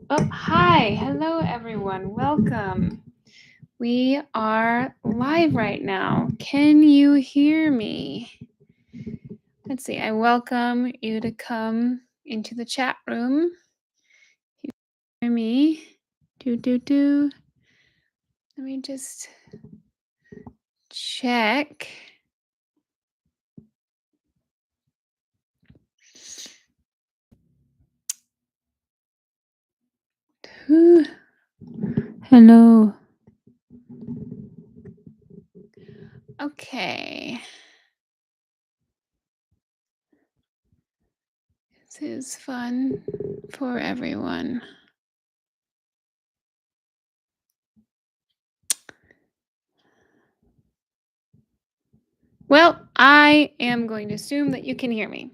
Oh, hi. Hello, everyone. Welcome. We are live right now. Can you hear me? Let's see. I welcome you to come into the chat room. You hear me? Do. Let me just check. Hello. Okay. This is fun for everyone. Well, I am going to assume that you can hear me.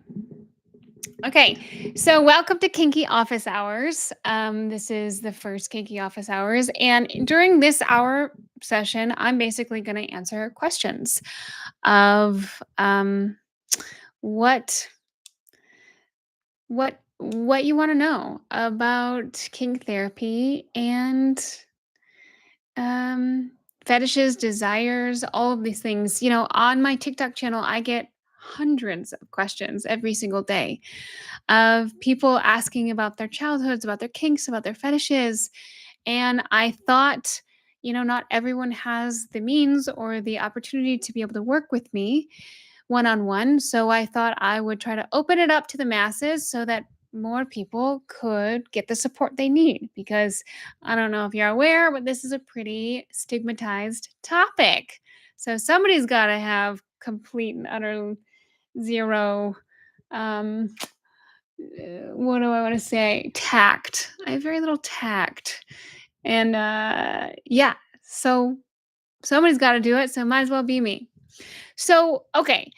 Okay, so welcome to Kinky Office Hours. This is the first Kinky Office Hours, and during this hour session, I'm basically going to answer questions of what what you want to know about kink therapy and um, fetishes, desires, all of these things. On my TikTok channel, I get hundreds of questions every single day of people asking about their childhoods, about their kinks, about their fetishes. And I thought, not everyone has the means or the opportunity to be able to work with me one on one. So I thought I would try to open it up to the masses so that more people could get the support they need. Because I don't know if you're aware, but this is a pretty stigmatized topic. So somebody's got to have complete and utter zero um, what do I want to say? Tact. I have very little tact. And yeah, so somebody's got to do it. So might as well be me. So, okay.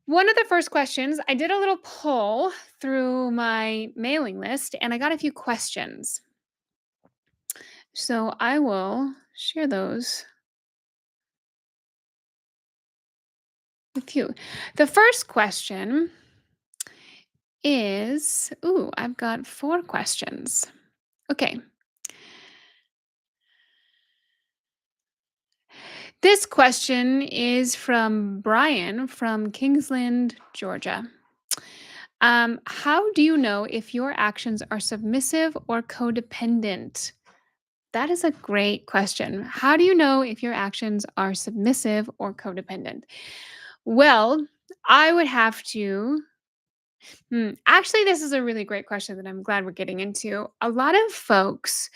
One of the first questions, I did a little poll through my mailing list and I got a few questions. So I will share those with you. The first question is, I've got 4 questions. Okay. This question is from Brian from Kingsland, Georgia. How do you know if your actions are submissive or codependent? That is a great question. How do you know if your actions are submissive or codependent? Well, I would have to. Actually, this is a really great question that I'm glad we're getting into. A lot of folks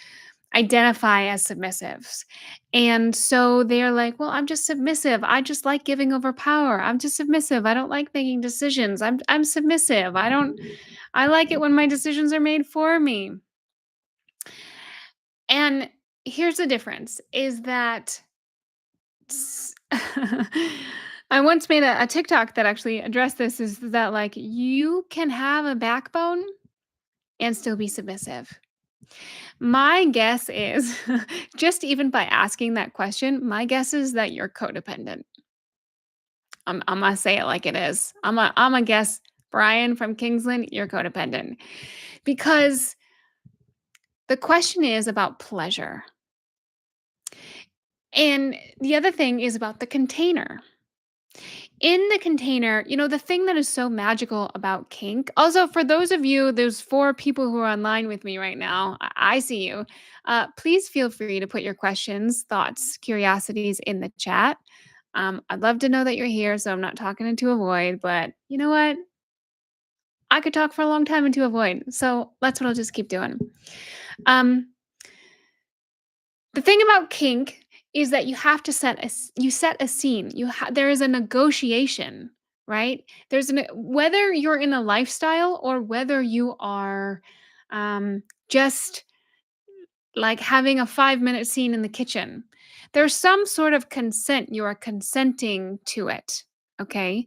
identify as submissives. And so they're like, well, I'm just submissive. I just like giving over power. I'm just submissive. I don't like making decisions. I'm submissive. I like it when my decisions are made for me. And here's the difference is that I once made a TikTok that actually addressed this is that like you can have a backbone and still be submissive. My guess is just even by asking that question, my guess is that you're codependent. I'm gonna say it like it is. I'm a guess, Brian from Kingsland, you're codependent because the question is about pleasure. And the other thing is about the container. In the container, the thing that is so magical about kink, also for those of you, there's 4 people who are online with me right now. I see you. Please feel free to put your questions, thoughts, curiosities in the chat. I'd love to know that you're here, so I'm not talking into a void, but you know what? I could talk for a long time into a void. So that's what I'll just keep doing. Um, the thing about kink is that you have to set a scene. There is a negotiation, right? Whether you're in a lifestyle or whether you are just like having a 5-minute scene in the kitchen. There's some sort of consent. You are consenting to it. Okay.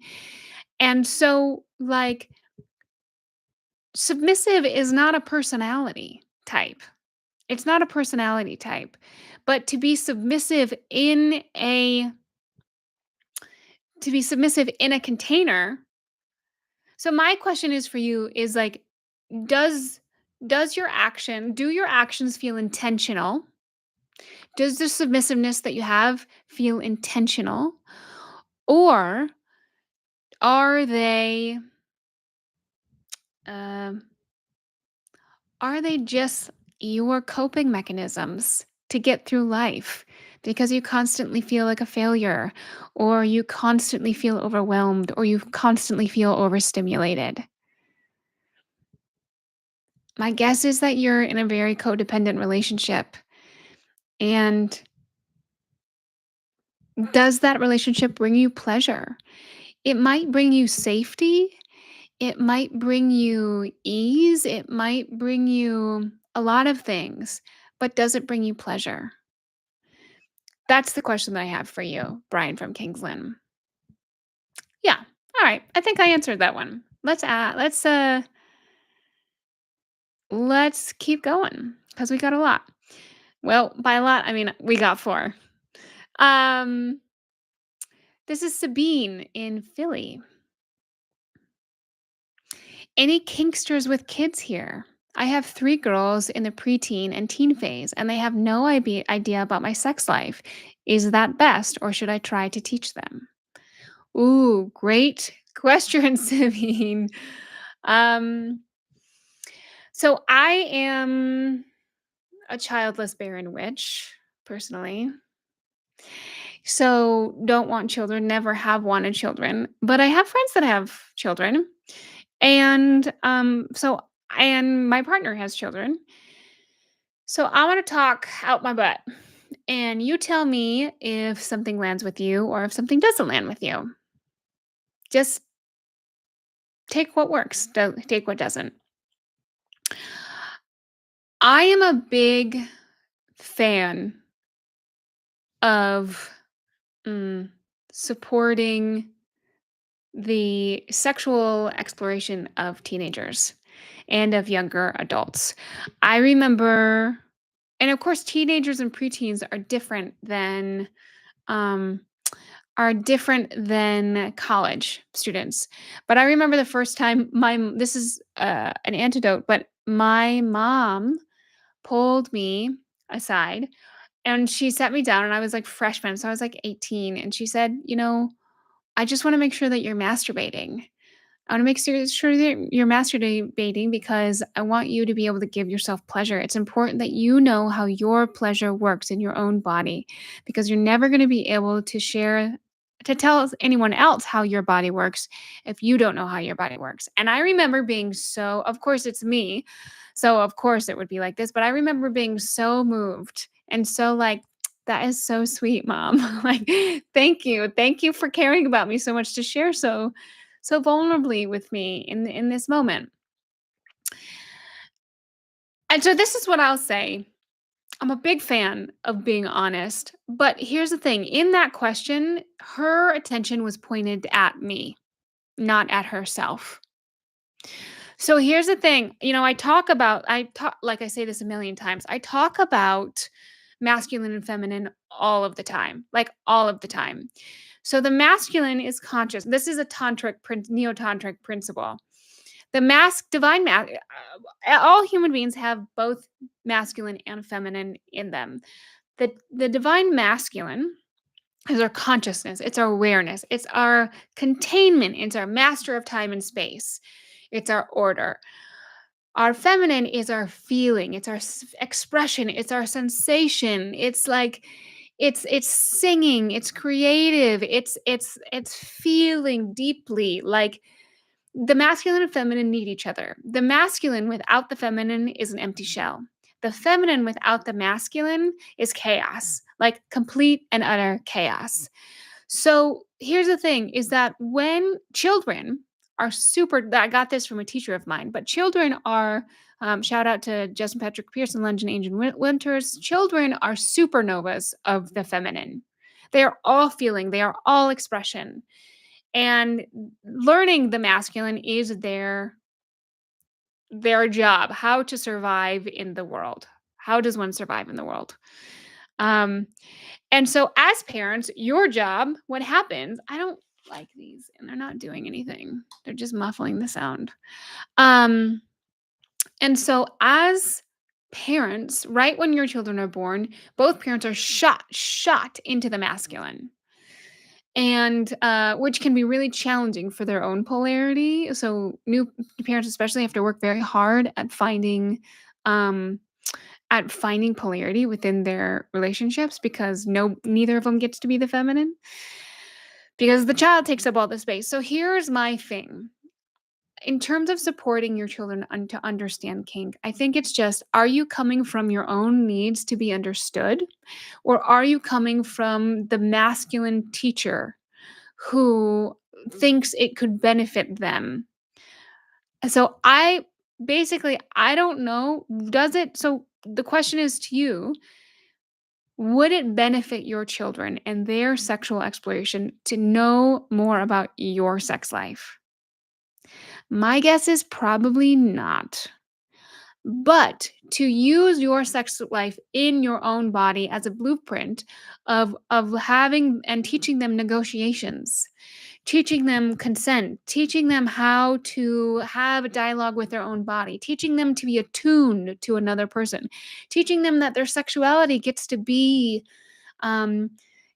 And so, like, submissive is not a personality type. It's not a personality type. But to be submissive in a container. So my question is for you is like, does Do your actions feel intentional? Does the submissiveness that you have feel intentional? Or are they um are they just your coping mechanisms to get through life because you constantly feel like a failure, or you constantly feel overwhelmed, or you constantly feel overstimulated? My guess is that you're in a very codependent relationship. And does that relationship bring you pleasure? It might bring you safety. It might bring you ease. It might bring you a lot of things, but does it bring you pleasure? That's the question that I have for you, Brian from Kingsland. Yeah. All right. I think I answered that one. Let's keep going because we got a lot. Well, by a lot, I mean we got four. Um, this is Sabine in Philly. Any kinksters with kids here? I have three girls in the preteen and teen phase, and they have no idea about my sex life. Is that best, or should I try to teach them? Ooh, great question, Sabine. Um, so I am a childless barren witch, personally. So don't want children, never have wanted children, but I have friends that have children. And my partner has children. So I want to talk out my butt. And you tell me if something lands with you or if something doesn't land with you. Just take what works, don't take what doesn't. I am a big fan of mm, supporting the sexual exploration of teenagers and of younger adults. I remember, and of course, teenagers and preteens um, are different than college students. But I remember the first time this is an antidote, but my mom pulled me aside and she sat me down, and I was like freshman, so I was like 18, and she said, I just want to make sure that you're masturbating. I want to make sure that you're masturbating because I want you to be able to give yourself pleasure. It's important that you know how your pleasure works in your own body, because you're never going to be able to tell anyone else how your body works if you don't know how your body works. And I remember being so, of course, it's me. So, of course, it would be like this. But I remember being so moved and so like, that is so sweet, mom. Like, thank you. Thank you for caring about me so much to share so vulnerably with me in this moment. And so this is what I'll say. I'm a big fan of being honest, but here's the thing. In that question, her attention was pointed at me, not at herself. So here's the thing. I talk like I say this a million times. I talk about masculine and feminine all of the time, like all of the time. So the masculine is conscious. This is a neo-tantric principle. The divine all human beings have both masculine and feminine in them. The divine masculine is our consciousness, it's our awareness, it's our containment, it's our master of time and space, it's our order. Our feminine is our feeling, it's our expression, it's our sensation. It's like it's singing, it's creative, it's feeling deeply. Like, the masculine and feminine need each other. The masculine without the feminine is an empty shell. The feminine without the masculine is chaos, like complete and utter chaos. So here's the thing is that when children are I got this from a teacher of mine, but children are, shout out to Justin Patrick Pearson, Lunge and Angel Winters, children are supernovas of the feminine. They are all feeling, they are all expression. And learning the masculine is their job, how to survive in the world. How does one survive in the world? Um, and so as parents, your job, what happens, I don't like these and they're not doing anything. They're just muffling the sound. Um, And so as parents, right when your children are born, both parents are shot into the masculine. And which can be really challenging for their own polarity. So new parents especially have to work very hard um at finding polarity within their relationships because neither of them gets to be the feminine because the child takes up all the space. So here's my thing. In terms of supporting your children to understand kink, I think it's just, are you coming from your own needs to be understood, or are you coming from the masculine teacher who thinks it could benefit them? So I don't know. Does it? So the question is to you, would it benefit your children and their sexual exploration to know more about your sex life? My guess is probably not. But to use your sex life in your own body as a blueprint of having and teaching them negotiations, teaching them consent, teaching them how to have a dialogue with their own body, teaching them to be attuned to another person, teaching them that their sexuality um,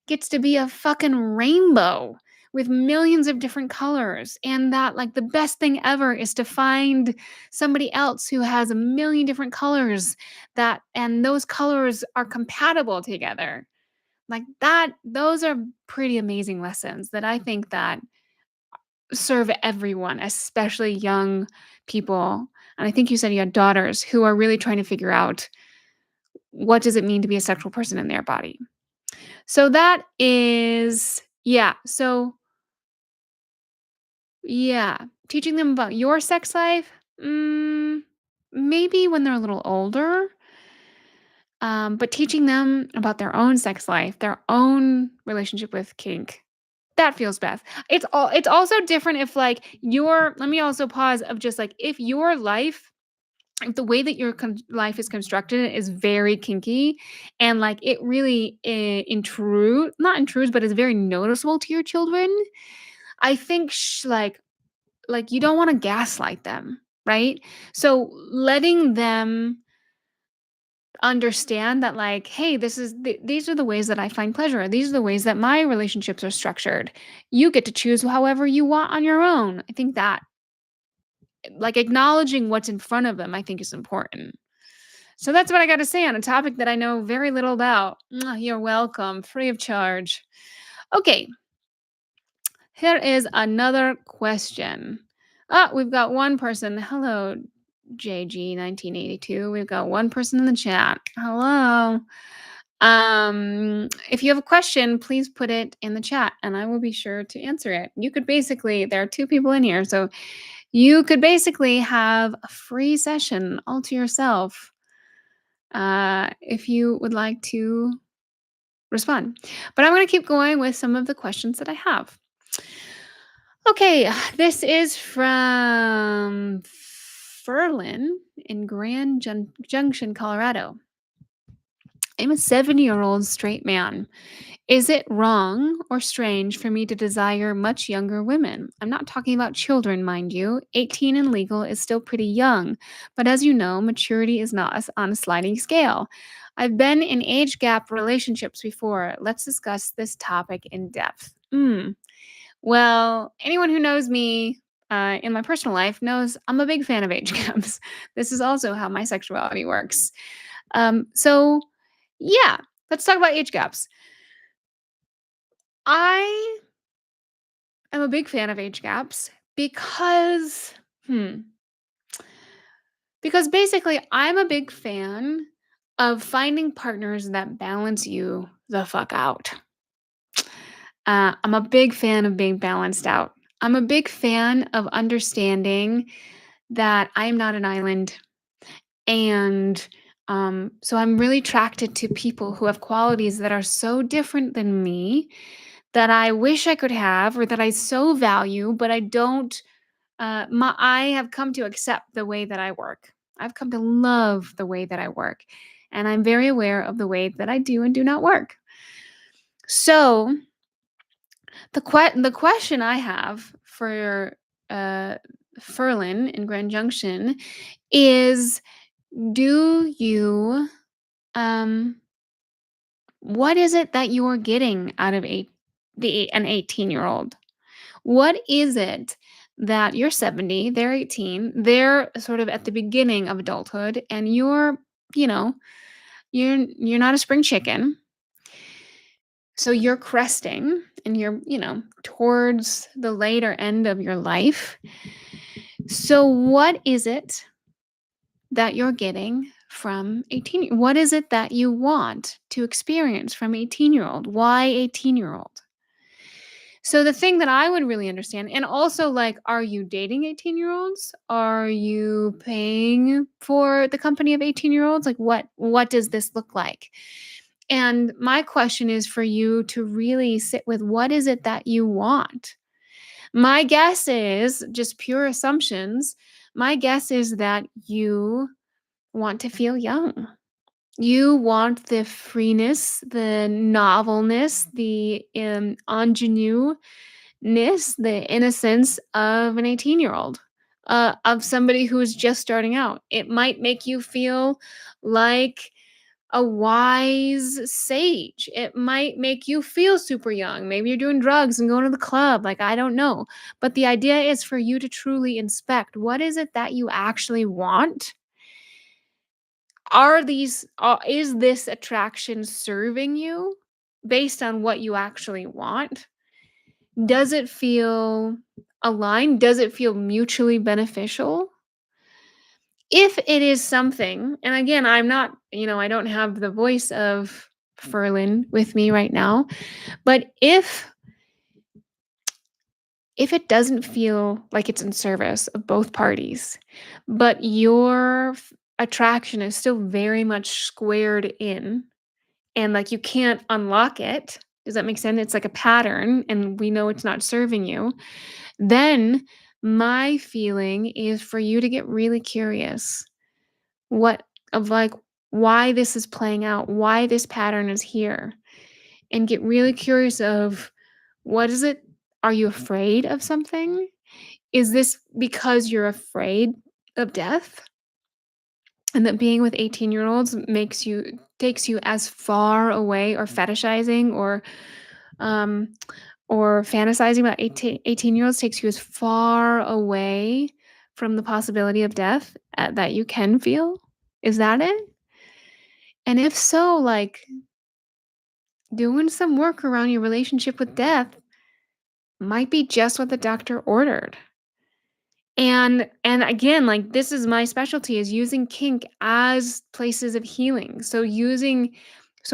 gets to be a fucking rainbow with millions of different colors. And that, like, the best thing ever is to find somebody else who has a million different colors and those colors are compatible together. Like that, those are pretty amazing lessons that I think that serve everyone, especially young people. And I think you said you had daughters who are really trying to figure out what does it mean to be a sexual person in their body. So that is yeah, so yeah, teaching them about your sex life, mm, maybe when they're a little older, but teaching them about their own sex life, their own relationship with kink, that feels best. It's also different if, like, your let me also pause of just, like, if the way that your life is constructed is very kinky and, like, it really not intrudes, but is very noticeable to your children, I think you don't wanna gaslight them, right? So, letting them understand that, like, "Hey, these are the ways that I find pleasure. These are the ways that my relationships are structured. You get to choose however you want on your own." I think that, like, acknowledging what's in front of them, I think is important. So that's what I gotta say on a topic that I know very little about. You're welcome, free of charge. Okay, here is another question. We've got one person. Hello, JG1982. We've got one person in the chat. Hello. If you have a question, please put it in the chat and I will be sure to answer it. There are two people in here, so you could basically have a free session all to yourself if you would like to respond. But I'm going to keep going with some of the questions that I have. Okay, this is from Ferlin in Junction, Colorado. I'm a 70-year-old straight man. Is it wrong or strange for me to desire much younger women? I'm not talking about children, mind you. 18 and legal is still pretty young, but as you know, maturity is not on a sliding scale. I've been in age gap relationships before. Let's discuss this topic in depth. Well, anyone who knows me in my personal life knows I'm a big fan of age gaps. This is also how my sexuality works. So, yeah, let's talk about age gaps. I am a big fan of age gaps hmm, because basically I'm a big fan of finding partners that balance you the fuck out. I'm a big fan of being balanced out. I'm a big fan of understanding that I'm not an island. And so I'm really attracted to people who have qualities that are so different than me that I wish I could have or that I so value, but I don't. I have come to accept the way that I work. I've come to love the way that I work. And I'm very aware of the way that I do and do not work. So the question I have for uh, Ferlin in Grand Junction is, do you um what is it that you're getting out of an 18-year-old? What is it that you're 70, they're 18, they're sort of at the beginning of adulthood, and you know, you're not a spring chicken. So you're cresting and you're towards the later end of your life. So what is it that you're getting from 18? What is it that you want to experience from 18-year-old? Why 18-year-old? So the thing that I would really understand, and also, like, are you dating 18-year-olds? Are you paying for the company of 18-year-olds? Like, what does this look like? And my question is for you to really sit with, what is it that you want? My guess is, just pure assumptions, my guess is that you want to feel young. You want the freeness, the novelness, the ingenueness, the innocence of an 18-year-old, of somebody who is just starting out. It might make you feel like a wise sage. It might make you feel super young. Maybe you're doing drugs and going to the club. Like, I don't know. But the idea is for you to truly inspect, what is it that you actually want? Is this attraction serving you based on what you actually want? Does it feel aligned? Does it feel mutually beneficial? If it is something, and again, I don't have the voice of Ferlin with me right now, but if it doesn't feel like it's in service of both parties, but your attraction is still very much squared in, and like you can't unlock it, does that make sense? It's like a pattern, and we know it's not serving you. Then my feeling is for you to get really curious what of like why this is playing out, why this pattern is here, and get really curious of, what is it? Are you afraid of something? Is this because you're afraid of death? And that being with 18-year-olds takes you as far away, or fetishizing, um or fantasizing about 18-year-olds takes you as far away from the possibility of death, that you can feel? Is that it? And if so, like, doing some work around your relationship with death might be just what the doctor ordered. And again, like, this is my specialty, is using kink as places of healing. So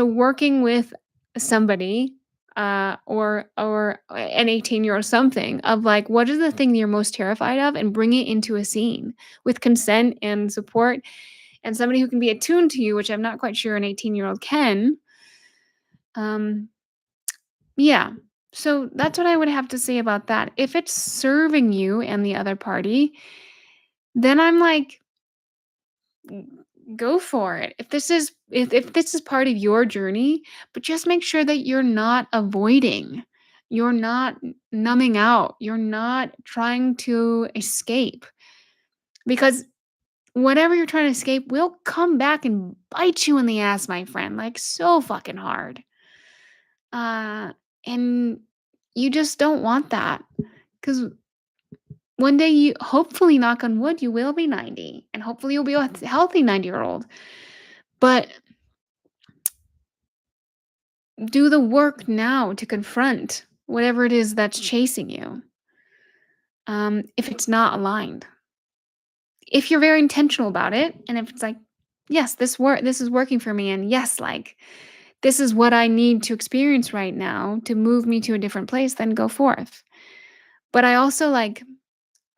working with somebody, or an 18-year or something, of like, what is the thing that you're most terrified of, and bring it into a scene with consent and support, and somebody who can be attuned to you, which I'm not quite sure an 18-year-old can. Um, yeah. So that's what I would have to say about that. If it's serving you and the other party, then I'm like, "G go for it." If this is part of your journey, but just make sure that you're not avoiding, you're not numbing out, you're not trying to escape, because whatever you're trying to escape will come back and bite you in the ass, my friend, like, so fucking hard. Uh, and you just don't want that, because one day, you hopefully, knock on wood, you will be 90, and hopefully you'll be a healthy 90-year-old. But do the work now to confront whatever it is that's chasing you, if it's not aligned. If you're very intentional about it, and if it's like, yes, this is working for me, and yes, like, this is what I need to experience right now to move me to a different place, then go forth. But I also, like,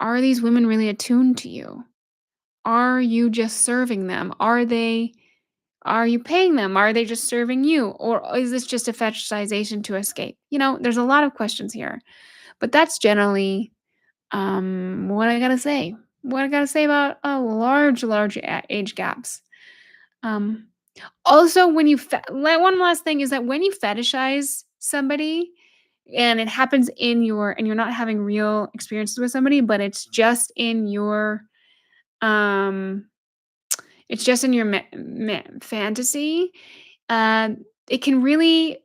are these women really attuned to you? Are you just serving them? Are you paying them? Are they just serving you? Or is this just a fetishization to escape? There's a lot of questions here. But that's generally, what I gotta say. What I gotta say about large age gaps. Um, Also, when you one last thing is that when you fetishize somebody, and it happens and you're not having real experiences with somebody, but um it's just in your fantasy, uh, it can really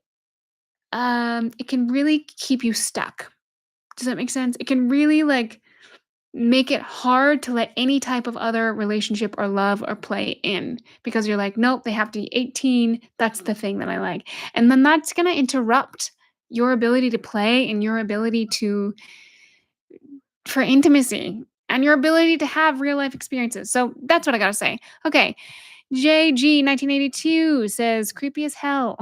it can really keep you stuck. Does that make sense? It can really like make it hard to let any type of other relationship or love or play in because you're like, nope, they have to be 18. That's the thing that I like. And then that's going to interrupt your ability to play and your ability for intimacy and your ability to have real life experiences. So that's what I got to say. Okay. JG 1982 says creepy as hell.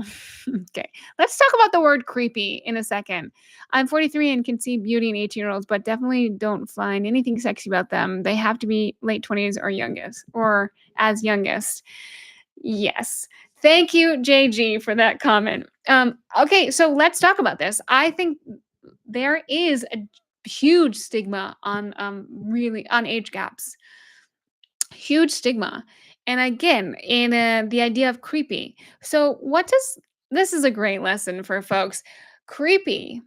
Okay. Let's talk about the word creepy in a second. I'm 43 and can see beauty in 18-year-olds, but definitely don't find anything sexy about them. They have to be late 20s or youngest or as youngest. Yes. Thank you, JG, for that comment. Okay, so let's talk about this. I think there is a huge stigma on really on age gaps. Huge stigma. And again, in the idea of creepy. So, what does this is a great lesson for folks. Creepy.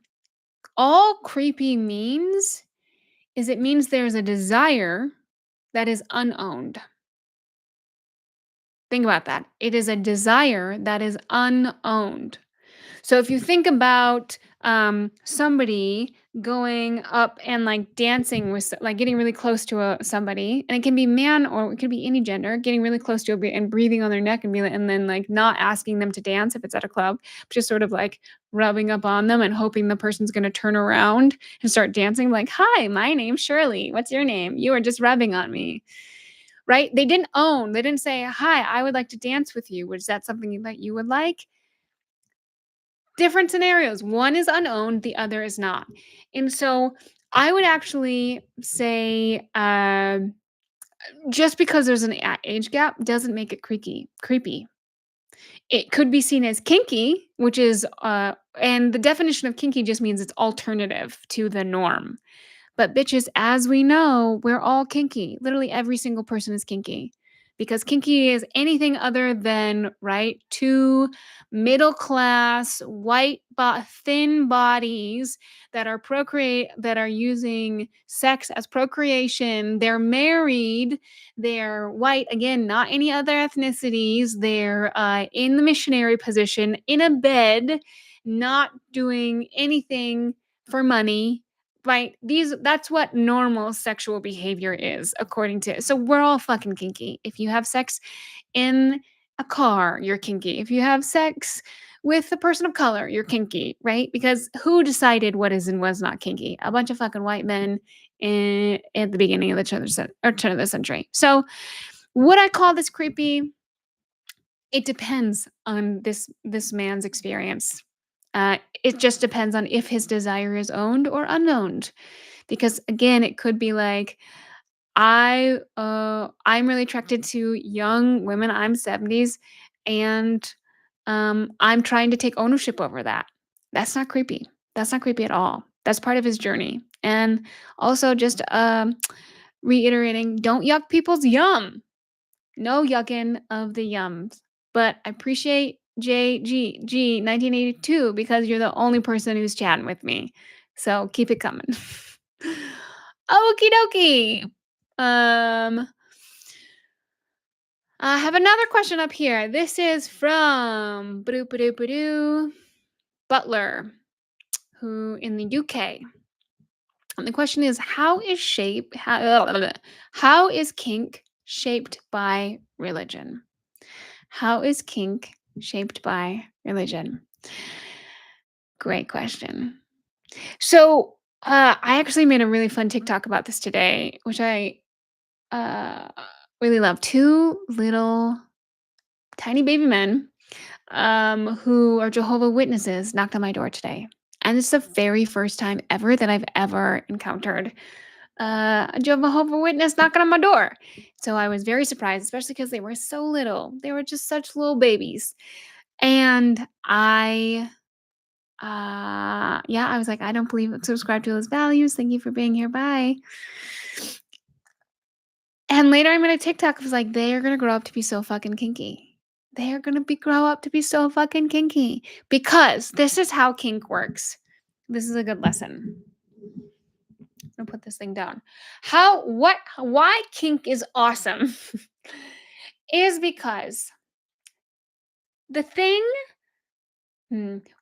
All creepy means is it means there's a desire that is unowned. Think about that. It is a desire that is unowned. So if you think about somebody going up and like dancing with, like getting really close to somebody, and it can be man or it could be any gender, getting really close to and breathing on their neck and be like, and then like not asking them to dance if it's at a club, but just sort of like rubbing up on them and hoping the person's going to turn around and start dancing. Like, hi, my name's Shirley. What's your name? You are just rubbing on me. Right? They didn't say, hi, I would like to dance with you. Is that something that you would like? Different scenarios. One is unowned, the other is not. And so I would actually say just because there's an age gap doesn't make it creepy. It could be seen as kinky, which is and the definition of kinky just means it's alternative to the norm. But bitches, as we know, we're all kinky. Literally every single person is kinky. Because kinky is anything other than, right, two middle class, thin bodies that are using sex as procreation. They're married, they're white, again, not any other ethnicities. They're in the missionary position, in a bed, not doing anything for money, right? That's what normal sexual behavior is, according to. So we're all fucking kinky. If you have sex in a car, you're kinky. If you have sex with a person of color, you're kinky, right? Because who decided what is and was not kinky? A bunch of fucking white men at the beginning of the turn of the century. So would I call this creepy? It depends on this man's experience. It just depends on if his desire is owned or unowned. Because again, it could be like, I'm really attracted to young women. I'm 70s, and I'm trying to take ownership over that. That's not creepy. That's not creepy at all. That's part of his journey. And also just reiterating, don't yuck people's yum. No yucking of the yums. But I appreciate JGG 1982 because you're the only person who's chatting with me. So keep it coming. Okie dokie. Um, I have another question up here. This is from Butler, who in the UK. And the question is, how is kink shaped by religion? How is kink shaped by religion? Great question. So, I actually made a really fun TikTok about this today, which I uh, really love. Two little tiny baby men who are Jehovah Witnesses knocked on my door today. And it's the very first time ever that I've ever encountered a Jehovah Witness knocking on my door. So I was very surprised, especially because they were so little. They were just such little babies. And I was like, I don't subscribe to those values. Thank you for being here. Bye. And later I made a TikTok. I was like, they are going to grow up to be so fucking kinky. They are going to grow up to be so fucking kinky because this is how kink works. This is a good lesson. I'm gonna put this thing down. Why kink is awesome is because the thing,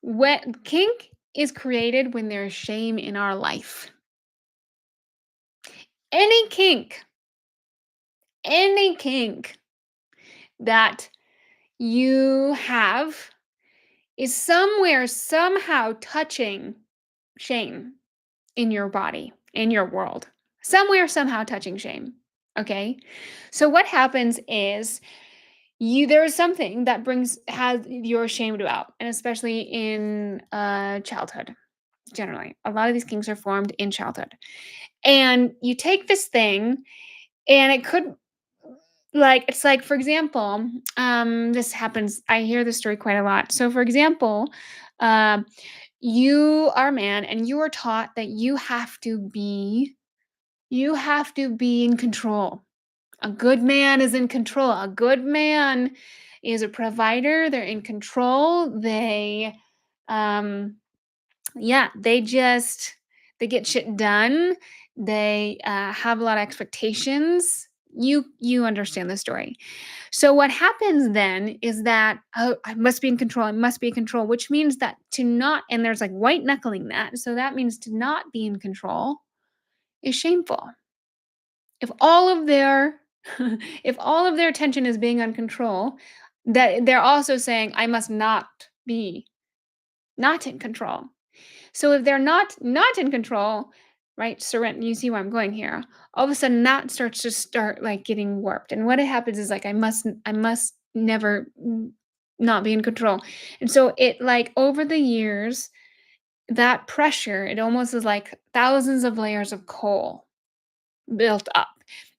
when kink is created when there's shame in our life. Any kink, any kink that you have is somewhere, somehow touching shame in your body, in your world. Somewhere, somehow touching shame. Okay. So what happens is there is something that has you're ashamed about, and especially in childhood. Generally, a lot of these kinks are formed in childhood, and you take this thing, and it could, like, it's like, for example, this happens, I hear this story quite a lot. So for example, um you are a man and you are taught that you have to be in control. A good man is in control. A good man is a provider. They're in control. Um yeah, they get shit done. They have a lot of expectations. You understand the story. So what happens then is that, oh, I must be in control. I must be in control, which means that to not, and there's like white knuckling that. So that means to not be in control is shameful. If all of their if all of their attention is being on control, that they're also saying I must not in control. So if they're not in control, right? Surrender. You see where I'm going here. All of a sudden, that starts to start like getting warped, and what it happens is like I must never not be in control, and so it, like, over the years, that pressure, it almost is like thousands of layers of coal built up.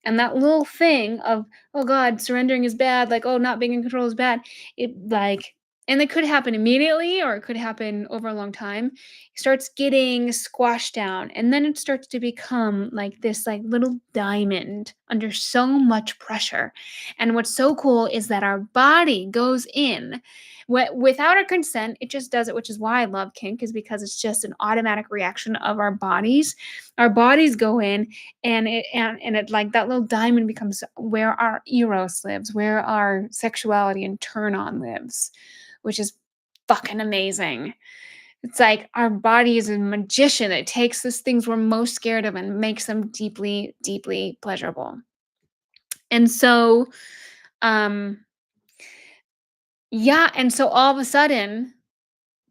And that little thing of, oh God, surrendering is bad, like, oh, not being in control is bad. It like, and it could happen immediately or it could happen over a long time. It starts getting squashed down. And then it starts to become like this like little diamond under so much pressure. And what's so cool is that our body goes in without our consent. It just does it, which is why I love kink, is because it's just an automatic reaction of our bodies. Our bodies go in, and it like that little diamond becomes where our eros lives, where our sexuality and turn on lives, which is fucking amazing. It's like our body is a magician. It takes those things we're most scared of and makes them deeply, deeply pleasurable. And so, um, yeah, and so all of a sudden,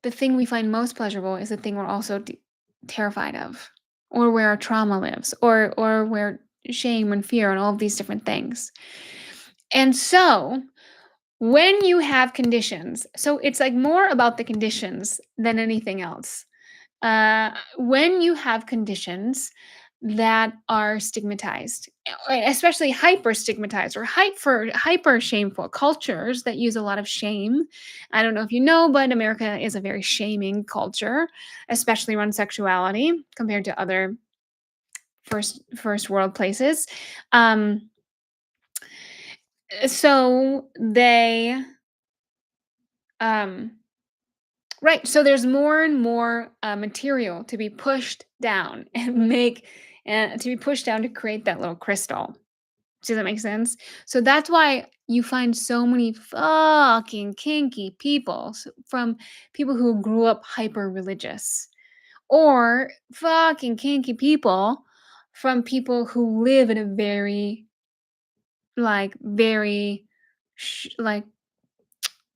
the thing we find most pleasurable is the thing we're also terrified of, or where our trauma lives, or where shame and fear and all of these different things. And so when you have conditions, so it's like more about the conditions than anything else. When you have conditions that are stigmatized, especially hyper stigmatized or hyper shameful cultures that use a lot of shame. I don't know if you know, but America is a very shaming culture, especially around sexuality compared to other first world places. Um, so they um, Right. So there's more and more material to be pushed down and to be pushed down to create that little crystal. Does that make sense? So that's why you find so many fucking kinky people, from people who grew up hyper religious, or fucking kinky people from people who live in a very like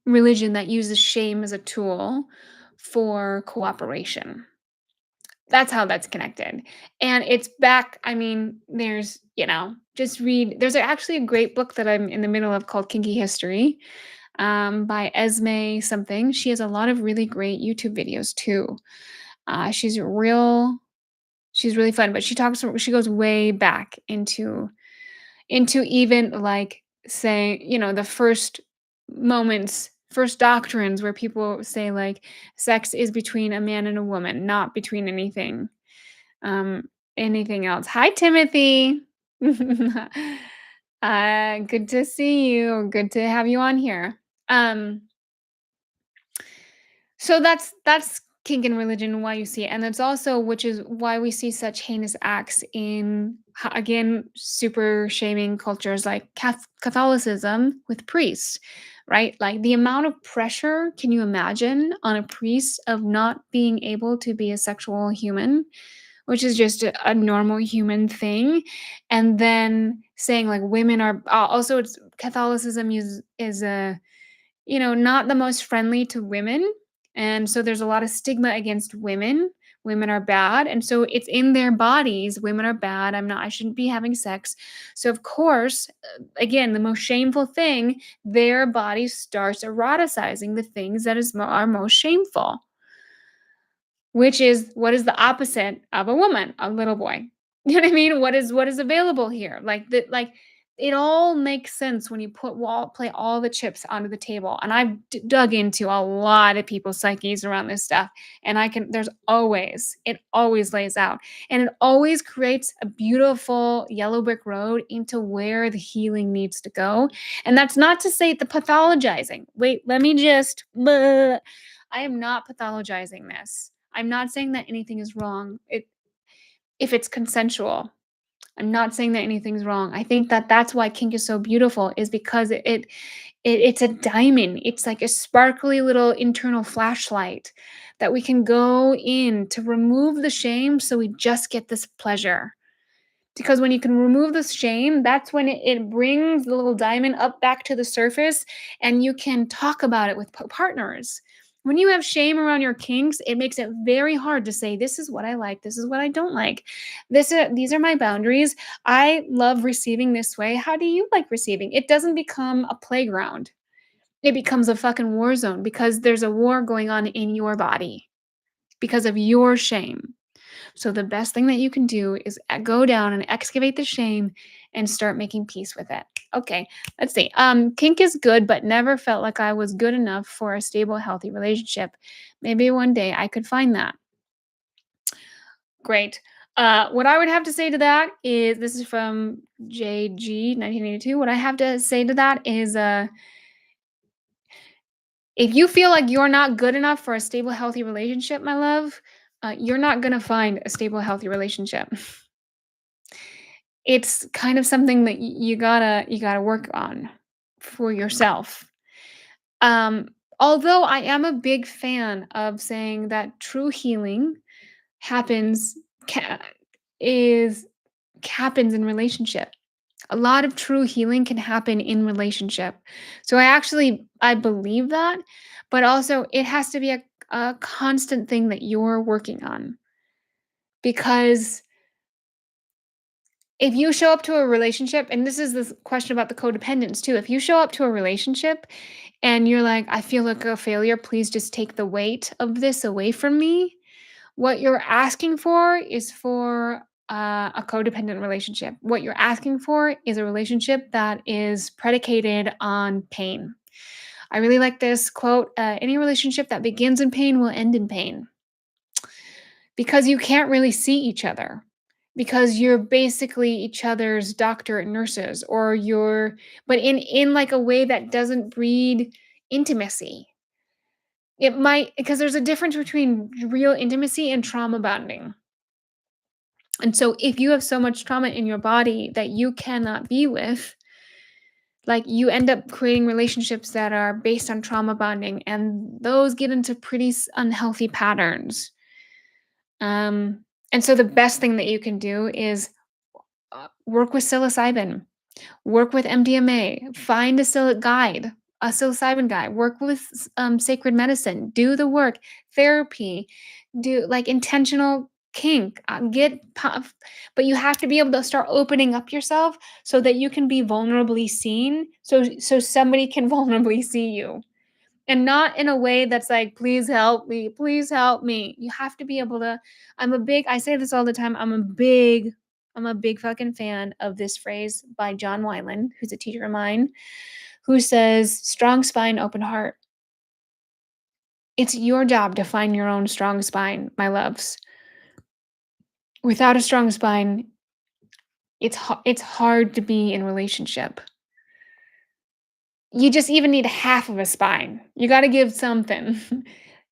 religion that uses shame as a tool for cooperation. That's how that's connected. And it's back, I mean, just read. There's actually a great book that I'm in the middle of called Kinky History, by Esme something. She has a lot of really great YouTube videos too. She's really fun, but she goes way back into even like saying, the first doctrines where people say like sex is between a man and a woman, not between um, anything else. Hi, Timothy. Good to see you. Good to have you on here. Um, so that's kink in religion, why you see it. And that's also which is why we see such heinous acts in again super shaming cultures like Catholicism with priests, right? Like the amount of pressure, can you imagine on a priest of not being able to be a sexual human, which is just a normal human thing, and then saying like women are also it's Catholicism is a not the most friendly to women. And so there's a lot of stigma against women. Women are bad. And so it's in their bodies. Women are bad. I shouldn't be having sex. So, of course, again, the most shameful thing, their body starts eroticizing the things that are most shameful, which is what is the opposite of a woman? A little boy. You know what I mean? What is available here? Like it all makes sense when you play all the chips onto the table. And I've dug into a lot of people's psyches around this stuff. And it always lays out. And it always creates a beautiful yellow brick road into where the healing needs to go. And that's not to say the pathologizing. Wait, let me just I am not pathologizing this. I'm not saying that anything is wrong if it's consensual. I'm not saying that anything's wrong. I think that that's why kink is so beautiful is because it's a diamond. It's like a sparkly little internal flashlight that we can go in to remove the shame so we just get this pleasure. Because when you can remove the shame, that's when it brings the little diamond up back to the surface and you can talk about it with partners. When you have shame around your kinks, it makes it very hard to say, this is what I like, this is what I don't like. These are my boundaries. I love receiving this way. How do you like receiving? It doesn't become a playground. It becomes a fucking war zone because there's a war going on in your body because of your shame. So the best thing that you can do is go down and excavate the shame and start making peace with it. Okay, let's see. Kink is good, but never felt like I was good enough for a stable, healthy relationship. Maybe one day I could find that. Great. What I would have to say to that is this is from JG 1982. What I have to say to that is if you feel like you're not good enough for a stable, healthy relationship, my love, you're not going to find a stable, healthy relationship. It's kind of something that you gotta work on for yourself. Um, Although I am a big fan of saying that true healing happens ca is happens in relationship. A lot of true healing can happen in relationship. So I believe that, but also it has to be a constant thing that you're working on because if you show up to a relationship, and this is this question about the codependence too. If you show up to a relationship and you're like, I feel like a failure, please just take the weight of this away from me. What you're asking for is for a codependent relationship. What you're asking for is a relationship that is predicated on pain. I really like this quote any relationship that begins in pain will end in pain because you can't really see each other because you're basically each other's doctor and nurses or you're but in like a way that doesn't breed intimacy. It might because there's a difference between real intimacy and trauma bonding. And so if you have so much trauma in your body that you cannot be with, like you end up creating relationships that are based on trauma bonding and those get into pretty unhealthy patterns. And so the best thing that you can do is work with psilocybin, work with MDMA, find a psilocybin guide, work with sacred medicine, do the work, therapy, do like intentional kink, but you have to be able to start opening up yourself so that you can be vulnerably seen, so somebody can vulnerably see you. And not in a way that's like, "Please help me, please help me." You have to be able to I say this all the time, I'm a big fucking fan of this phrase by John Wineland, who's a teacher of mine, who says, "Strong spine, open heart." It's your job to find your own strong spine, my loves. Without a strong spine, it's hard to be in relationship. You just even need half of a spine. You gotta give something.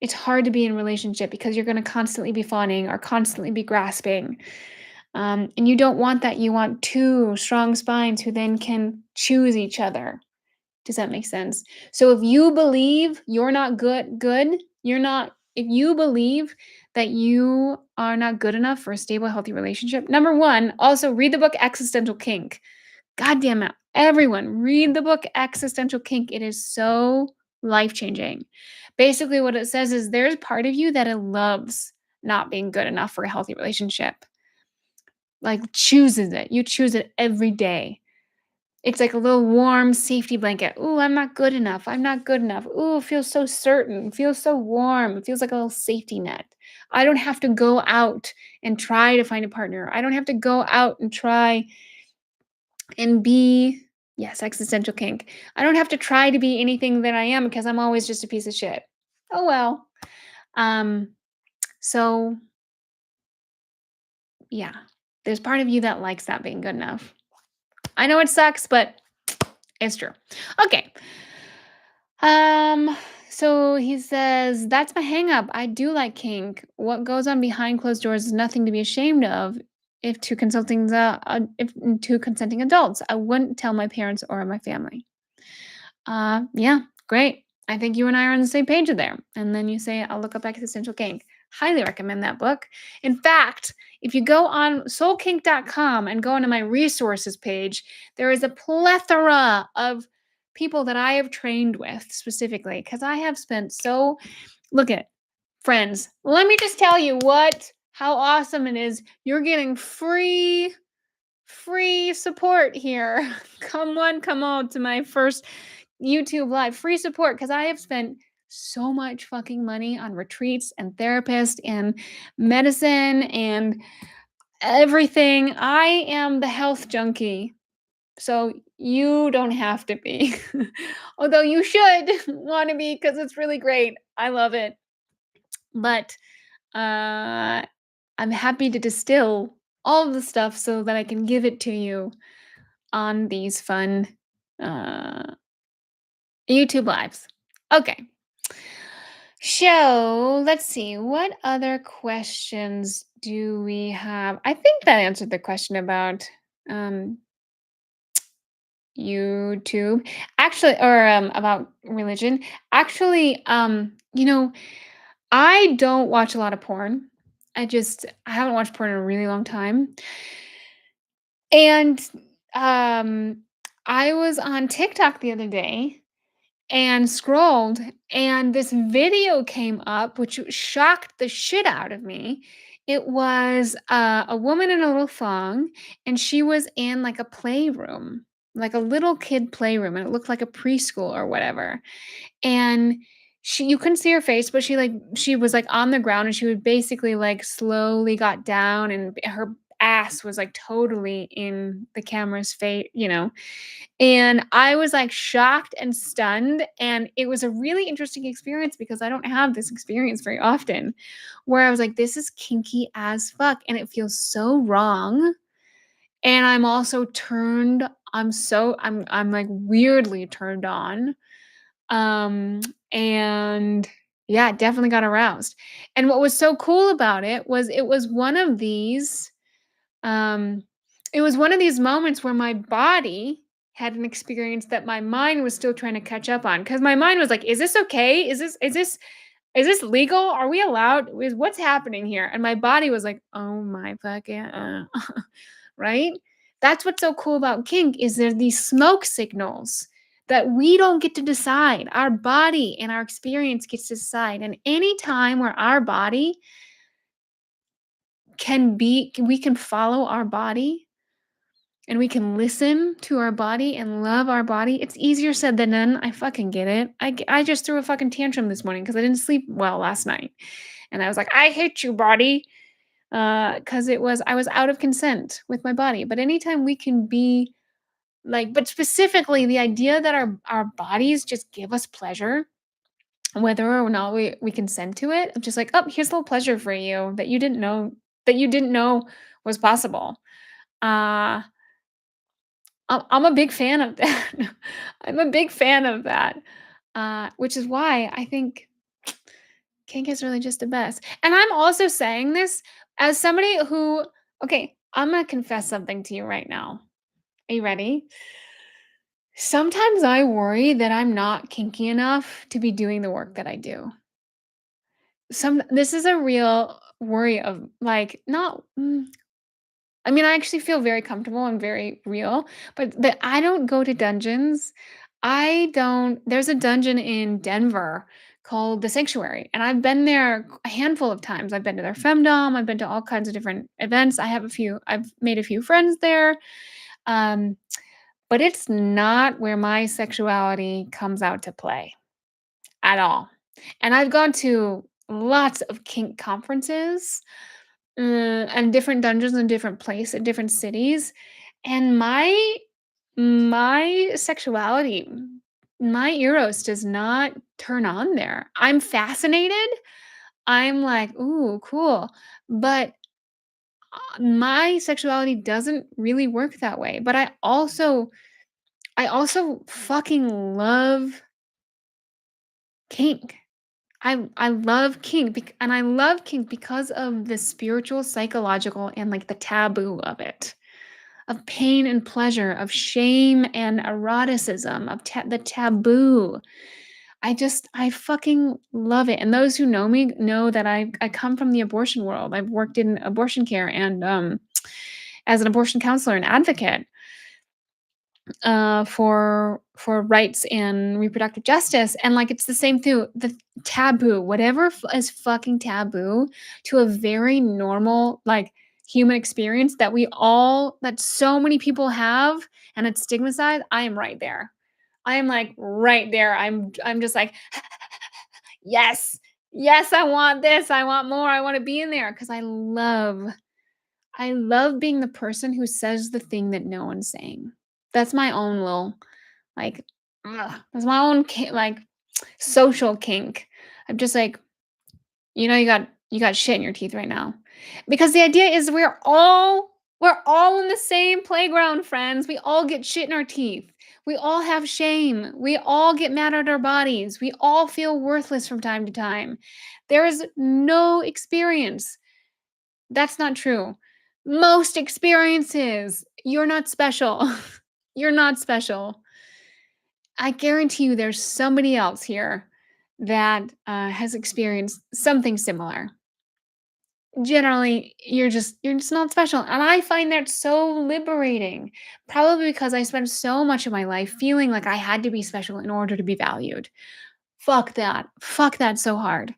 It's hard to be in a relationship because you're gonna constantly be fawning or constantly be grasping. And you don't want that. You want two strong spines who then can choose each other. Does that make sense? So if you believe you're not good, you're not if you believe that you are not good enough for a stable, healthy relationship, number one, also read the book Existential Kink. God damn it. Everyone, read the book Existential Kink. It is so life changing. Basically, what it says is there's part of you that it loves not being good enough for a healthy relationship. Like chooses it. You choose it every day. It's like a little warm safety blanket. Ooh, I'm not good enough. I'm not good enough. Ooh, it feels so certain. It feels so warm. It feels like a little safety net. I don't have to go out and try to find a partner. I don't have to go out and try and be, yes, existential kink. I don't have to try to be anything that I am because I'm always just a piece of shit. Oh well. Um, so yeah, there's part of you that likes that being good enough. I know it sucks, but it's true. Okay. Um, so he says, that's my hang up. I do like kink. What goes on behind closed doors is nothing to be ashamed of. If two consenting adults, I wouldn't tell my parents or my family. Yeah, great. I think you and I are on the same page there. And then you say, I'll look up existential kink. Highly recommend that book. In fact, if you go on soulkink.com and go into my resources page, there is a plethora of people that I have trained with specifically because I have spent look at friends. Let me just tell you how awesome it is. You're getting free support here. Come on to my first YouTube live, free support because I have spent so much fucking money on retreats and therapists and medicine and everything. I am the health junkie. So you don't have to be. Although you should want to be because it's really great. I love it. But uh I'm happy to distill all of the stuff so that I can give it to you on these fun uh, YouTube lives. Okay. So let's see. What other questions do we have? I think that answered the question about um, YouTube. Actually, or about religion. Actually, I don't watch a lot of porn. I haven't watched porn in a really long time. And um, I was on TikTok the other day and scrolled, and this video came up, which shocked the shit out of me. It was a woman in a little thong, and she was in like a playroom, like a little kid playroom, and it looked like a preschool or whatever. And you couldn't see her face, but she was like on the ground, and she would basically like slowly got down, and her ass was like totally in the camera's face. And I was, like, shocked and stunned, and it was a really interesting experience because I don't have this experience very often, where I was like, "This is kinky as fuck," and it feels so wrong, and I'm also turned I'm, like, weirdly turned on, um, and yeah, definitely got aroused, and what was so cool about it was um, it was one of these moments where my body had an experience that my mind was still trying to catch up on. Because my mind was like, "Is this okay? Is this legal? Are we allowed? What's happening here?" And my body was like, "Oh my fucking," right? That's what's so cool about kink is there these smoke signals that we don't get to decide. Our body and our experience gets to decide. And any time where our body we can follow our body and we can listen to our body and love our body. It's easier said than done. I fucking get it. I just threw a fucking tantrum this morning because I didn't sleep well last night. And I was like, I hate you, body. Because I was out of consent with my body. But anytime we can be like, but specifically the idea that our bodies just give us pleasure, whether or not we consent to it, I'm just like, oh, here's a little pleasure for you that you didn't know was possible. Uh I'm a big fan of that. I'm a big fan of that, which is why I think Kink is really just the best. And I'm also saying this as somebody who okay, I'm gonna confess something to you right now. Are you ready? Sometimes I worry that I'm not kinky enough to be doing the work that I do. This is a real worry of like not I mean, I actually feel very comfortable and very real, but that I don't go to dungeons. I don't there's a dungeon in Denver called The Sanctuary, and I've been there a handful of times. I've been to their femdom, I've been to all kinds of different events. I've made a few friends there. Um, but it's not where my sexuality comes out to play at all. And I've gone to lots of kink conferences, and different dungeons in different place in different cities, and my sexuality, my eros does not turn on there. I'm fascinated. I'm like, "Ooh, cool." But, my sexuality doesn't really work that way, but I also fucking love kink. I love kink and I love kink because of the spiritual, psychological, and, like, the taboo of it, of pain and pleasure, of shame and eroticism, of the taboo. I fucking love it, and those who know me know that I come from the abortion world. I've worked in abortion care and, as an abortion counselor and advocate, for rights and reproductive justice, and, like, it's the same thing, the taboo, whatever is fucking taboo to a very normal, like, human experience that so many people have, and it's stigmatized, I am right there. I am, like, right there. I'm just like, "Yes. Yes, I want this. I want more. I wanna be in there because I love being the person who says the thing that no one's saying. That's my own little, like, that's my own like, social kink. I'm just like, you got shit in your teeth right now. Because the idea is we're all in the same playground, friends. We all get shit in our teeth. We all have shame. We all get mad at our bodies. We all feel worthless from time to time. There is no experience that's not true. Most experiences, you're not special. You're not special. I guarantee you there's somebody else here that, has experienced something similar. Generally, you're just not special, and I find that so liberating, probably because I spent so much of my life feeling like I had to be special in order to be valued. Fuck that. Fuck that so hard.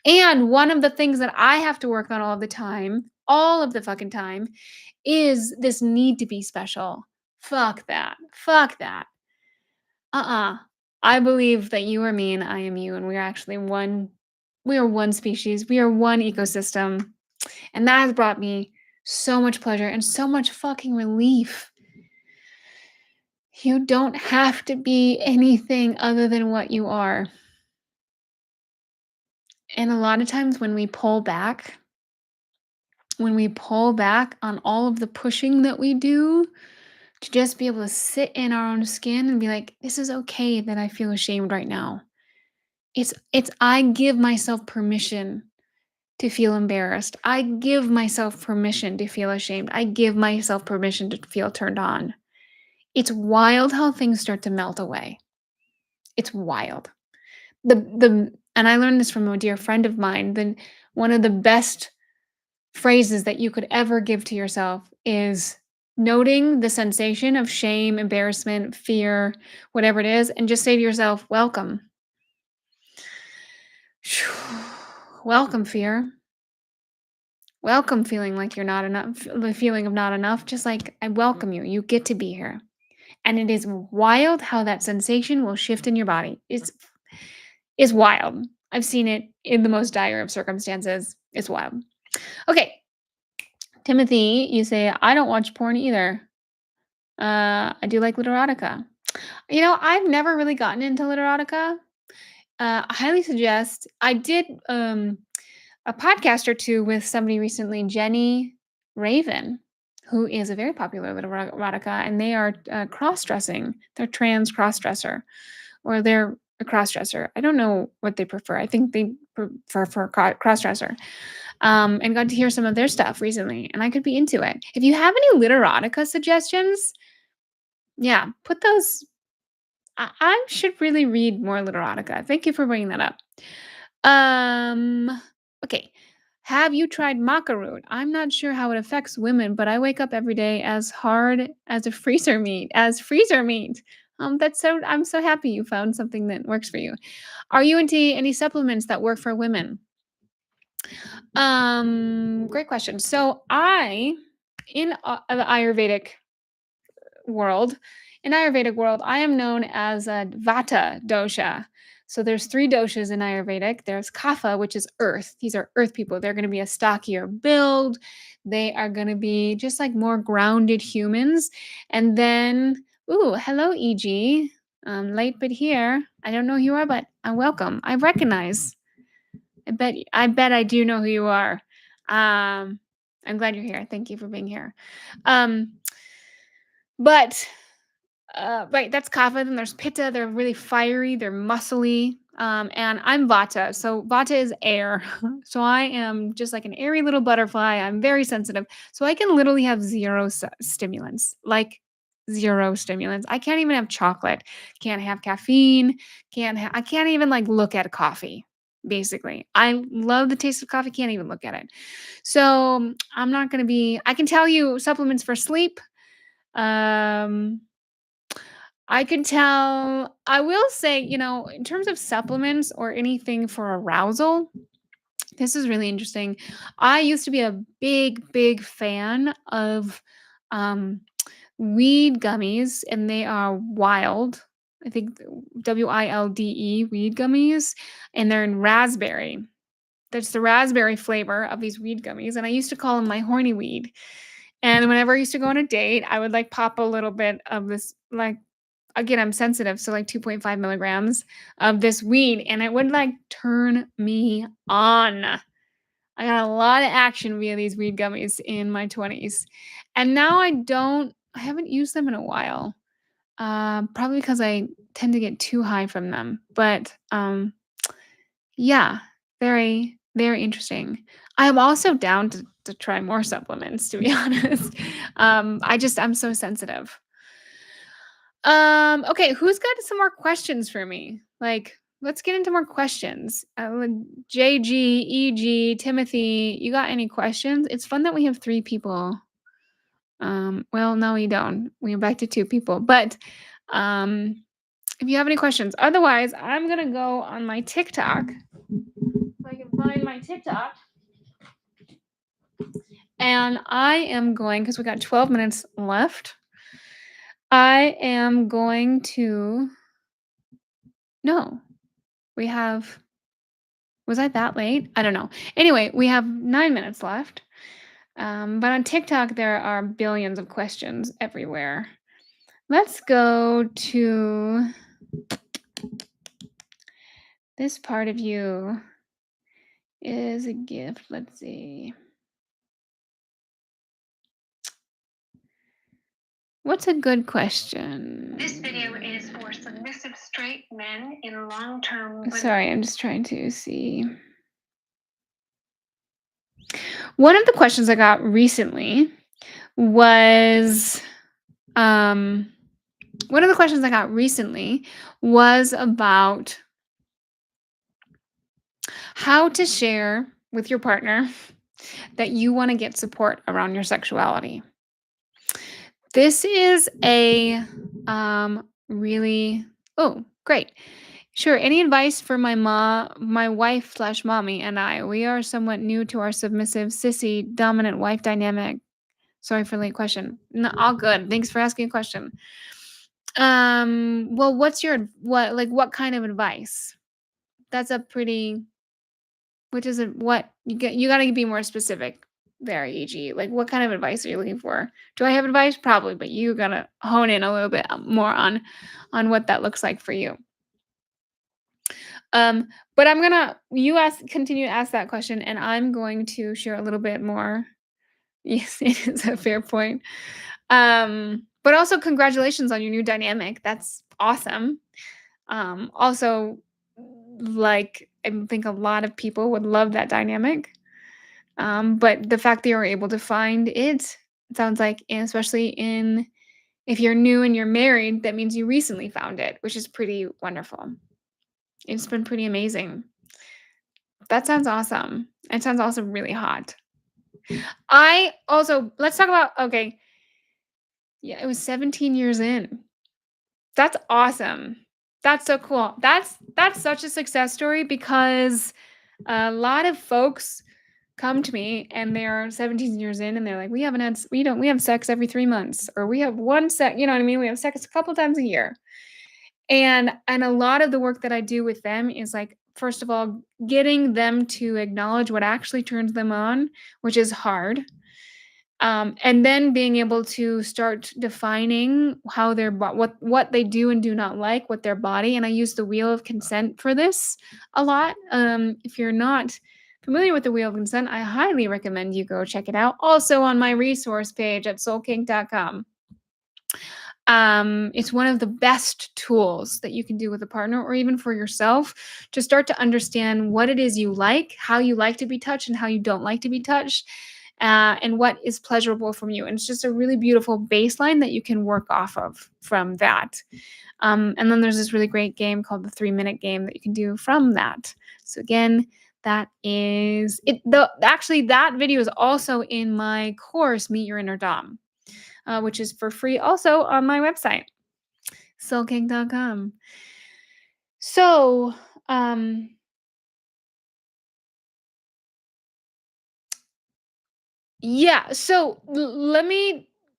And one of the things that I have to work on all of the fucking time, is this need to be special. Fuck that. Fuck that. Uh-uh. I believe that you are me and I am you, and we are one species. We are one ecosystem. And that has brought me so much pleasure and so much fucking relief. You don't have to be anything other than what you are. And a lot of times when we pull back on all of the pushing that we do to just be able to sit in our own skin and be like, this is okay that I feel ashamed right now. It's I give myself permission to feel embarrassed. I give myself permission to feel ashamed. I give myself permission to feel turned on. It's wild how things start to melt away. It's wild. And I learned this from a dear friend of mine. Then one of the best phrases that you could ever give to yourself is noting the sensation of shame, embarrassment, fear, whatever it is, and just say to yourself, welcome. Welcome, fear. Welcome, feeling like you're not enough, the feeling of not enough. Just like, I welcome you. You get to be here. And it is wild how that sensation will shift in your body. It's wild. I've seen it in the most dire of circumstances. It's wild. Okay, Timothy, you say, I don't watch porn either. I do like literotica. I've never really gotten into literotica. I highly suggest. I did a podcast or two with somebody recently, Jenny Raven, who is a very popular literotica, and they are cross dressing. They're trans cross dresser, or they're a cross dresser. I don't know what they prefer. I think they cross dresser, and got to hear some of their stuff recently, and I could be into it. If you have any literotica suggestions, yeah, put those. I should really read more literotica. Thank you for bringing that up. Um, okay. Have you tried maca root? I'm not sure how it affects women, but I wake up every day as hard as freezer meat. That's so I'm so happy you found something that works for you. Are you into any supplements that work for women? Great question. So the world, Ayurvedic world, I am known as a Vata dosha. So there's three doshas in Ayurvedic. There's Kapha, which is earth. These are earth people. They're going to be a stockier build. They are going to be just like more grounded humans. And then, ooh, hello, EG. Late but here. I don't know who you are, but welcome. I recognize. I bet I do know who you are. I'm glad you're here. Thank you for being here. Um, but right, that's Kapha. Then there's Pitta. They're really fiery. They're muscly. And I'm Vata. So Vata is air. So I am just like an airy little butterfly. I'm very sensitive. So I can literally have zero stimulants. Like zero stimulants. I can't even have chocolate. Can't have caffeine. I can't even like look at coffee. Basically, I love the taste of coffee. Can't even look at it. So I'm not going to be. I can tell you supplements for sleep. Um, I can tell. I will say, in terms of supplements or anything for arousal, this is really interesting. I used to be a big, big fan of um, weed gummies, and they are wild. I think WILDE weed gummies, and they're in raspberry. That's the raspberry flavor of these weed gummies, and I used to call them my horny weed. And whenever I used to go on a date, I would like pop a little bit of this, like, again, I'm sensitive, so like 2.5 milligrams of this weed, and it would like turn me on. I got a lot of action via these weed gummies in my 20s. And now I haven't used them in a while. Probably because I tend to get too high from them. But yeah, very, very interesting. I am also down to try more supplements, to be honest. I'm so sensitive. Okay, who's got some more questions for me? Like, let's get into more questions. JG, EG, Timothy, you got any questions? It's fun that we have three people. Well, no, we don't. We're back to two people. But um, if you have any questions, otherwise, I'm gonna go on my TikTok. If I can find my TikTok. And I am going, because we got 12 minutes left. I am going to. No, we have. Was I that late? I don't know. Anyway, we have 9 minutes left. But on TikTok, there are billions of questions everywhere. Let's go to this part of you is a gift. Let's see. What's a good question? This video is for submissive straight men in long-term. Sorry, I'm just trying to see. One of the questions I got recently was about how to share with your partner that you want to get support around your sexuality. This is a really great. Sure. Any advice for my wife/mommy and I? We are somewhat new to our submissive, sissy, dominant wife dynamic. Sorry for the late question. No, all good. Thanks for asking a question. Well, what kind of advice? That's a pretty. Which is what you get. You got to be more specific there, EG. Like, what kind of advice are you looking for? Do I have advice? Probably, but you gotta hone in a little bit more on what that looks like for you. But I'm gonna continue to ask that question, and I'm going to share a little bit more. Yes, it is a fair point. But also congratulations on your new dynamic. That's awesome. Also, like, I think a lot of people would love that dynamic. But the fact that you're able to find it sounds like, and especially in if you're new and you're married, that means you recently found it, which is pretty wonderful. It's been pretty amazing. That sounds awesome. It sounds also really hot. I also let's talk about okay. Yeah, it was 17 years in. That's awesome. That's so cool. That's such a success story because a lot of folks come to me and they're 17 years in and they're like, we have sex every 3 months or we have one sex, you know what I mean? We have sex a couple times a year. And a lot of the work that I do with them is like, first of all, getting them to acknowledge what actually turns them on, which is hard. And then being able to start defining how what they do and do not like with their body. And I use the wheel of consent for this a lot. If you're not familiar with the wheel of consent, I highly recommend you go check it out. Also on my resource page at soulkink.com. It's one of the best tools that you can do with a partner or even for yourself to start to understand what it is you like, how you like to be touched, and how you don't like to be touched, and what is pleasurable from you. And it's just a really beautiful baseline that you can work off of from that. And then there's this really great game called the 3 minute game that you can do from that. So again, that is it. Actually, that video is also in my course, Meet Your Inner Dom, which is for free also on my website, soulking.com. So, um, yeah. So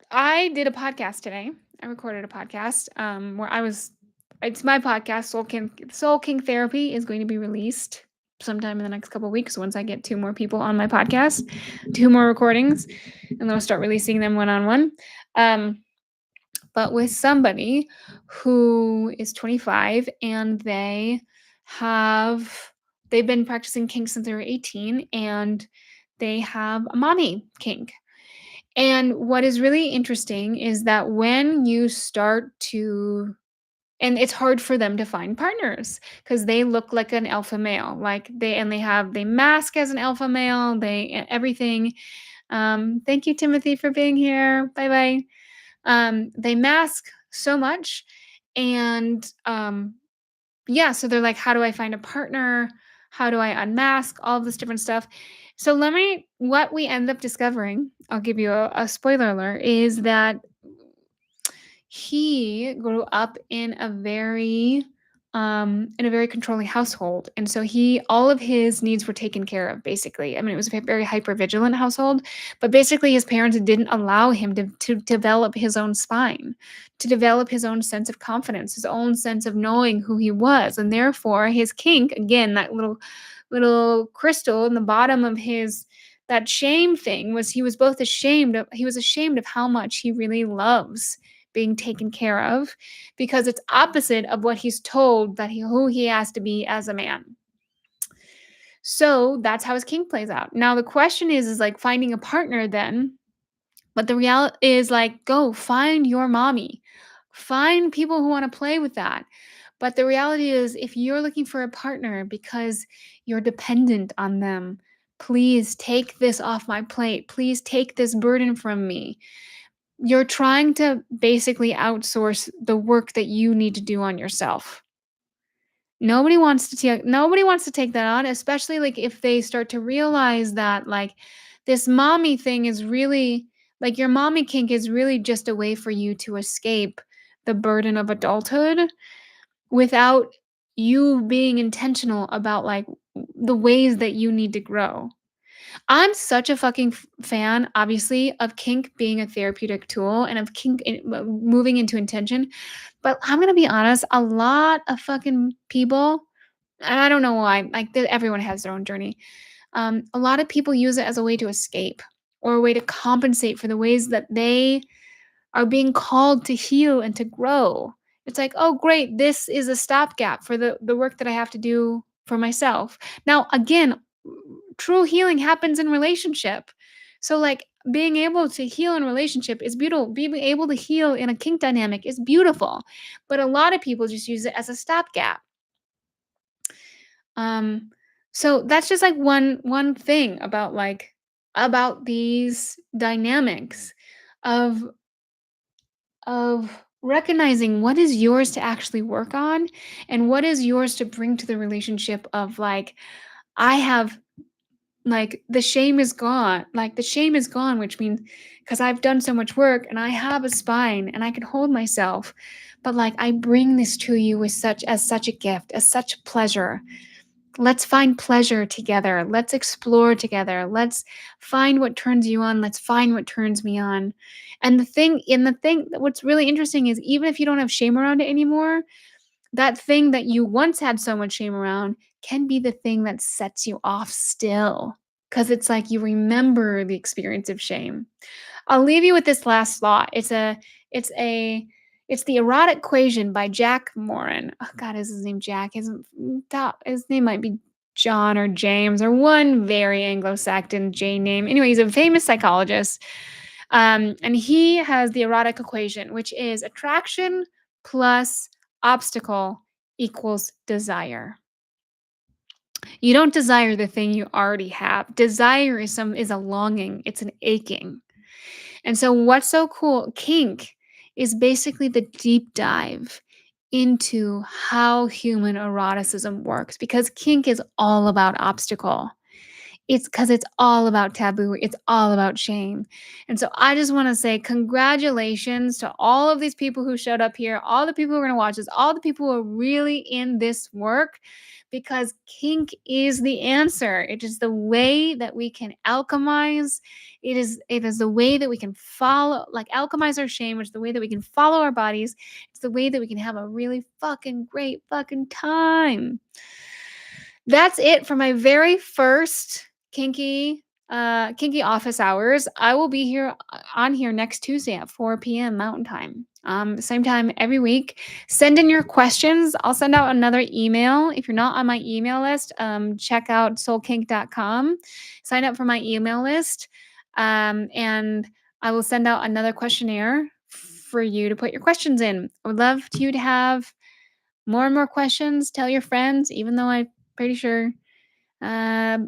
I did a podcast today. I recorded a podcast where it's my podcast, Soul King Therapy is going to be released sometime in the next couple of weeks once I get two more people on my podcast, two more recordings, and then I'll start releasing them one on one. But with somebody who is 25 and have they've been practicing kink since they were 18 and they have a mommy kink. And what is really interesting is that when you start to and it's hard for them to find partners because they look like an alpha male. Like they mask as an alpha male, everything. Thank you, Timothy, for being here. Bye bye. They mask so much and yeah, so they're like, how do I find a partner? How do I unmask? All of this different stuff. So what we end up discovering, I'll give you a spoiler alert, is that he grew up in a very controlling household. And so all of his needs were taken care of, basically. I mean, it was a very hyper vigilant household, but basically his parents didn't allow him to develop his own spine, to develop his own sense of confidence, his own sense of knowing who he was. And therefore his kink, again, that little crystal in the bottom of that shame thing was he was ashamed of how much he really loves being taken care of because it's opposite of what he's told who he has to be as a man. So that's how his kink plays out. Now the question is like finding a partner then, but the reality is like go find your mommy. Find people who want to play with that. But the reality is if you're looking for a partner because you're dependent on them, please take this off my plate. Please take this burden from me. You're trying to basically outsource the work that you need to do on yourself. Nobody wants to take that on, especially like if they start to realize that like this mommy thing is really like your mommy kink is really just a way for you to escape the burden of adulthood without you being intentional about like the ways that you need to grow. I'm such a fucking fan, obviously, of kink being a therapeutic tool and of moving into intention. But I'm gonna be honest, a lot of fucking people, and I don't know why, like everyone has their own journey. A lot of people use it as a way to escape or a way to compensate for the ways that they are being called to heal and to grow. It's like, oh, great, this is a stopgap for the work that I have to do for myself. Now, again, true healing happens in relationship. So, like, being able to heal in relationship is beautiful. Being able to heal in a kink dynamic is beautiful. But a lot of people just use it as a stopgap. Um, so that's just like one thing about about these dynamics of recognizing what is yours to actually work on and what is yours to bring to the relationship of like I have like the shame is gone. Like the shame is gone, which means because I've done so much work and I have a spine and I can hold myself. But like I bring this to you with such a gift, as such a pleasure. Let's find pleasure together. Let's explore together. Let's find what turns you on. Let's find what turns me on. And what's really interesting is even if you don't have shame around it anymore, that thing that you once had so much shame around can be the thing that sets you off still. Cause it's like you remember the experience of shame. I'll leave you with this last thought. It's a it's the erotic equation by Jack Morin. Oh God, is his name Jack? His name might be John or James or one very Anglo-Saxon J name. Anyway, he's a famous psychologist. And he has the erotic equation, which is attraction plus obstacle equals desire. You don't desire the thing you already have. Desire is a longing, it's an aching. And so, what's so cool, kink is basically the deep dive into how human eroticism works because kink is all about obstacle. It's because it's all about taboo. It's all about shame. And so I just want to say congratulations to all of these people who showed up here, all the people who are going to watch this, all the people who are really in this work because kink is the answer. It is the way that we can alchemize. It is the way that we can follow, like alchemize our shame, which is the way that we can follow our bodies. It's the way that we can have a really fucking great fucking time. That's it for my very first kinky office hours. I will be here on here next Tuesday at 4 p.m. Mountain Time. Same time every week. Send in your questions. I'll send out another email. If you're not on my email list, check out soulkink.com. Sign up for my email list. And I will send out another questionnaire for you to put your questions in. I would love you to have more and more questions. Tell your friends, even though I'm pretty sure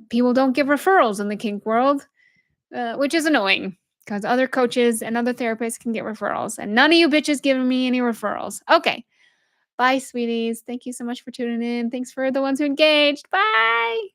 people don't give referrals in the kink world, which is annoying because other coaches and other therapists can get referrals, and none of you bitches giving me any referrals. Okay. Bye, sweeties. Thank you so much for tuning in. Thanks for the ones who engaged. Bye.